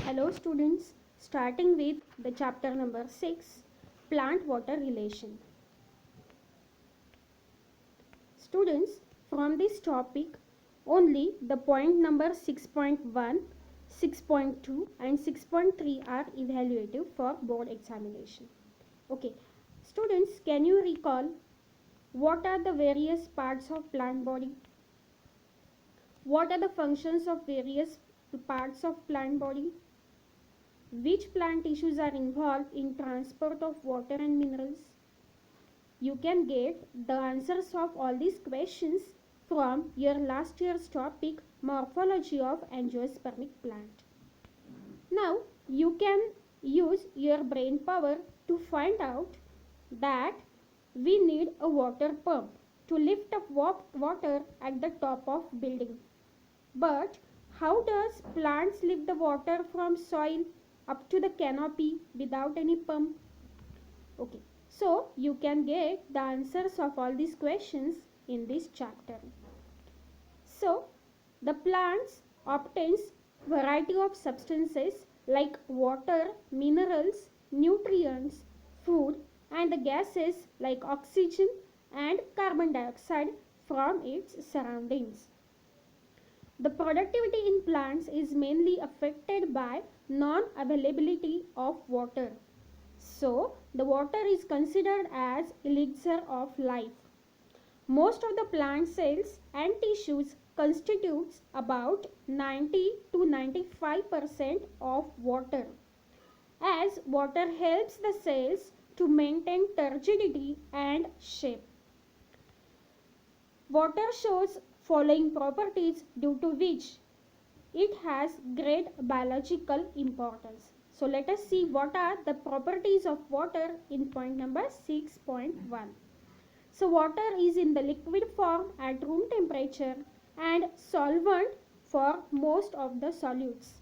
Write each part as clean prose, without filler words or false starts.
Hello students, starting with the chapter number 6, plant water relation. Students, from this topic only the point number 6.1, 6.2 and 6.3 are evaluative for board examination. Okay, students, can you recall what are the various parts of plant body? What are the functions of various parts of plant body? Which plant tissues are involved in transport of water and minerals? You can get the answers of all these questions from your last year's topic, morphology of angiospermic plant. Now you can use your brain power to find out that we need a water pump to lift up water at the top of building. But how does plants lift the water from soil up to the canopy without any pump? Okay, so you can get the answers of all these questions in this chapter. So the plants obtains variety of substances like water, minerals, nutrients, food and the gases like oxygen and carbon dioxide from its surroundings. The productivity in plants is mainly affected by non-availability of water. So, the water is considered as elixir of life. Most of the plant cells and tissues constitutes about 90 to 95% of water. As water helps the cells to maintain turgidity and shape. Water shows following properties due to which it has great biological importance. So let us see what are the properties of water in point number 6.1. So water is in the liquid form at room temperature and solvent for most of the solutes.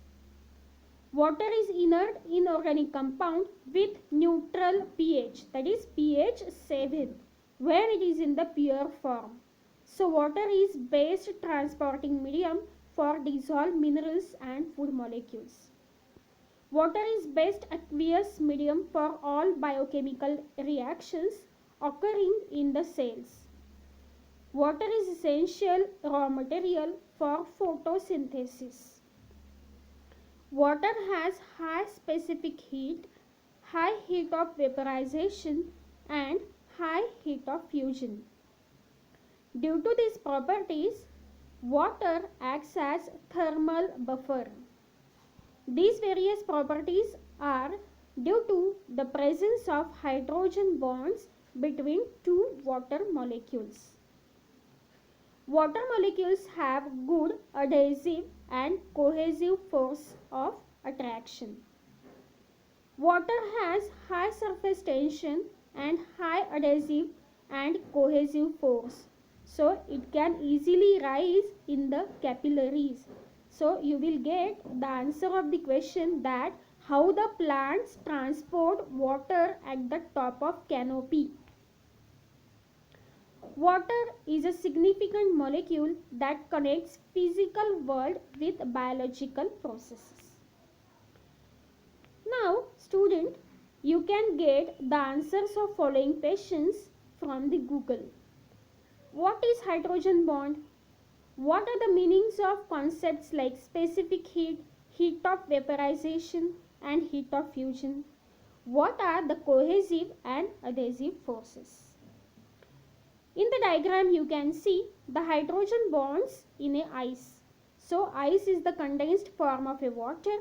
Water is inert inorganic compound with neutral pH, that is pH 7, where it is in the pure form. So water is best transporting medium for dissolved minerals and food molecules. Water is best aqueous medium for all biochemical reactions occurring in the cells. Water is essential raw material for photosynthesis. Water has high specific heat, high heat of vaporization and high heat of fusion. Due to these properties, water acts as thermal buffer. These various properties are due to the presence of hydrogen bonds between two water molecules. Water molecules have good adhesive and cohesive force of attraction. Water has high surface tension and high adhesive and cohesive force. So it can easily rise in the capillaries. So you will get the answer of the question that how the plants transport water at the top of canopy. Water is a significant molecule that connects physical world with biological processes. Now, student, you can get the answers of following questions from the Google. What is hydrogen bond? What are the meanings of concepts like specific heat, heat of vaporization and heat of fusion? What are the cohesive and adhesive forces? In the diagram you can see the hydrogen bonds in a ice. So ice is the condensed form of a water.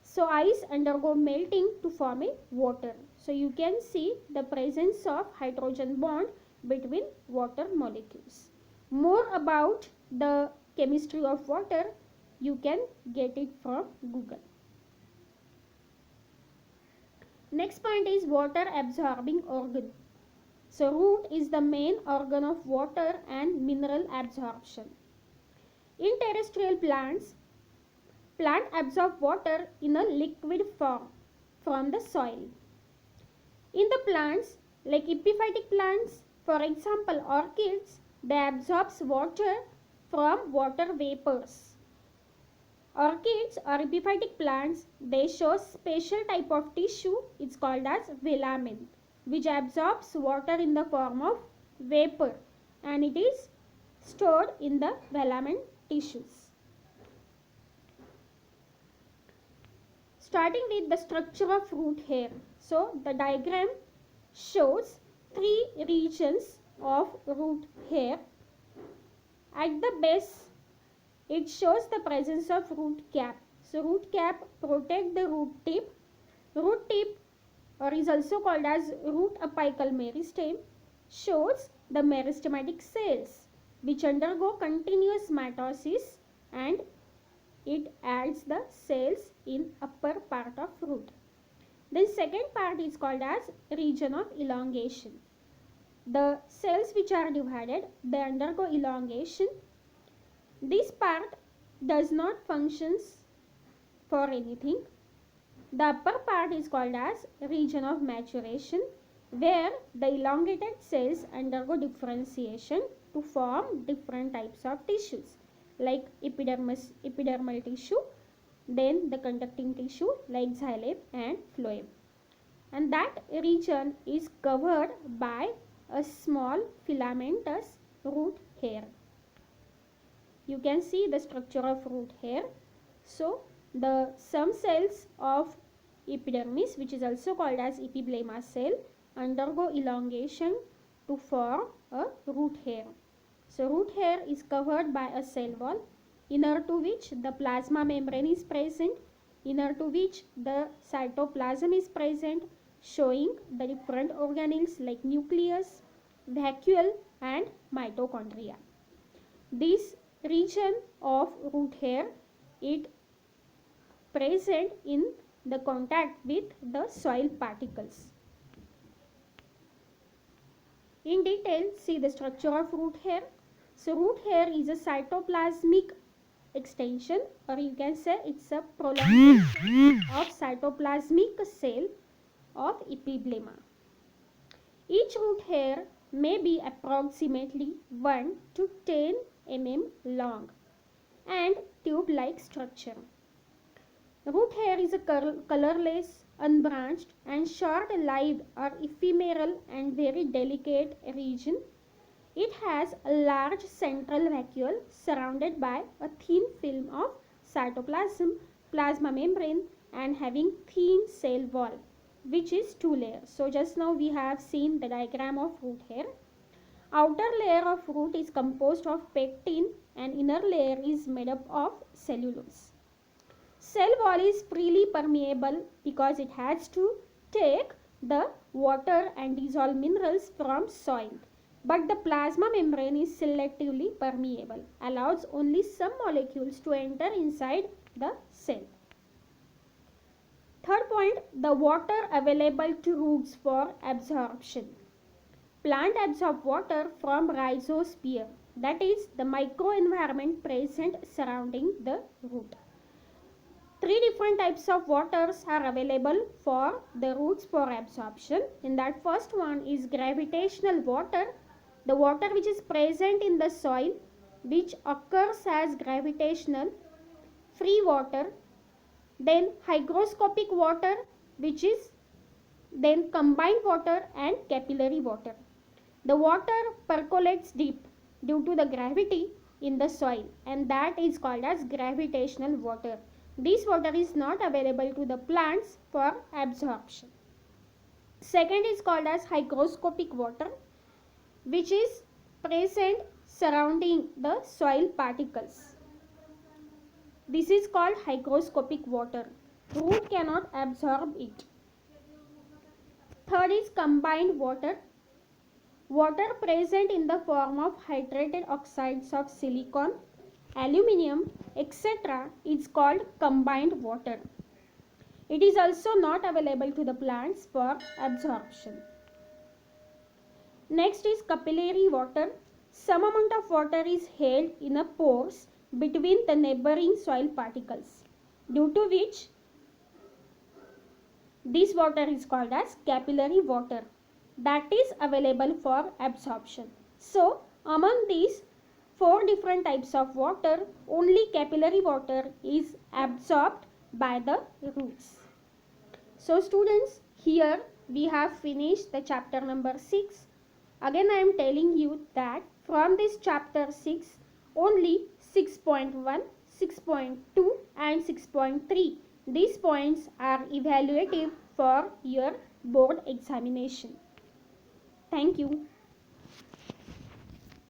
So ice undergo melting to form a water. So you can see the presence of hydrogen bond between water molecules. More about the chemistry of water you can get it from Google. Next point is water absorbing organ. So root is the main organ of water and mineral absorption. In terrestrial plants, plant absorb water in a liquid form from the soil. In the plants like epiphytic plants, for example orchids, they absorb water from water vapors. Orchids or epiphytic plants, they show special type of tissue. It's called as velamen, which absorbs water in the form of vapor, and it is stored in the velamen tissues. Starting with the structure of root hair. So the diagram shows three regions of root hair. At the base, it shows the presence of root cap. So root cap protect the root tip. Root tip, or is also called as root apical meristem, shows the meristematic cells which undergo continuous mitosis, and it adds the cells in upper part of root. The second part is called as region of elongation. The cells which are divided, they undergo elongation. This part does not functions for anything. The upper part is called as region of maturation, where the elongated cells undergo differentiation to form different types of tissues like epidermal tissue, then the conducting tissue like xylem and phloem. And that region is covered by a small filamentous root hair. You can see the structure of root hair. So some cells of epidermis, which is also called as epiblema cell, undergo elongation to form a root hair. So root hair is covered by a cell wall, inner to which the plasma membrane is present, inner to which the cytoplasm is present, showing the different organelles like nucleus, vacuole and mitochondria. This region of root hair, it present in the contact with the soil particles. In detail, see the structure of root hair. So root hair is a cytoplasmic extension, or you can say it's a prolongation of cytoplasmic cell of epiblema. Each root hair may be approximately 1 to 10 mm long and tube-like structure. Root hair is a colorless, unbranched and short-lived or ephemeral and very delicate region. It has a large central vacuole surrounded by a thin film of cytoplasm, plasma membrane, and having thin cell wall, which is 2 layers. So just now we have seen the diagram of root hair. Outer layer of root is composed of pectin and inner layer is made up of cellulose. Cell wall is freely permeable because it has to take the water and dissolve minerals from soil. But the plasma membrane is selectively permeable, allows only some molecules to enter inside the cell. Third point, the water available to roots for absorption. Plant absorb water from rhizosphere, that is the microenvironment present surrounding the root. 3 different types of waters are available for the roots for absorption. In that, first one is gravitational water, the water which is present in the soil, which occurs as gravitational free water. Then hygroscopic water, which is then combined water and capillary water. The water percolates deep due to the gravity in the soil, and that is called as gravitational water. This water is not available to the plants for absorption. Second is called as hygroscopic water, which is present surrounding the soil particles. This is called hygroscopic water. Root cannot absorb it. Third is combined water. Water present in the form of hydrated oxides of silicon, aluminium, etc. is called combined water. It is also not available to the plants for absorption. Next is capillary water. Some amount of water is held in a pores between the neighboring soil particles, due to which this water is called as capillary water, that is available for absorption. So among these, 4 different types of water, only capillary water is absorbed by the roots. So students, here we have finished the chapter number 6. Again I am telling you that from this chapter 6, only 6.1, 6.2 and 6.3, these points are evaluative for your board examination. Thank you.